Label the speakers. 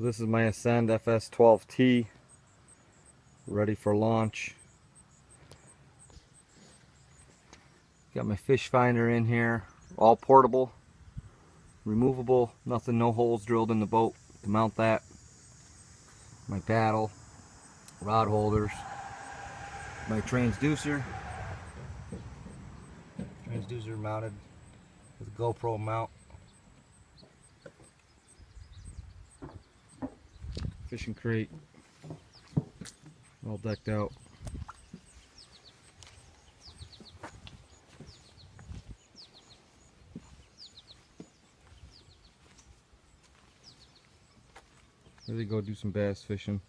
Speaker 1: So this is my Ascend FS12T, ready for launch. Got my fish finder in here, all portable, removable, nothing, no holes drilled in the boat to mount that. My paddle, rod holders, my transducer mounted with a GoPro mount. Fishing crate, all decked out. Ready to go do some bass fishing.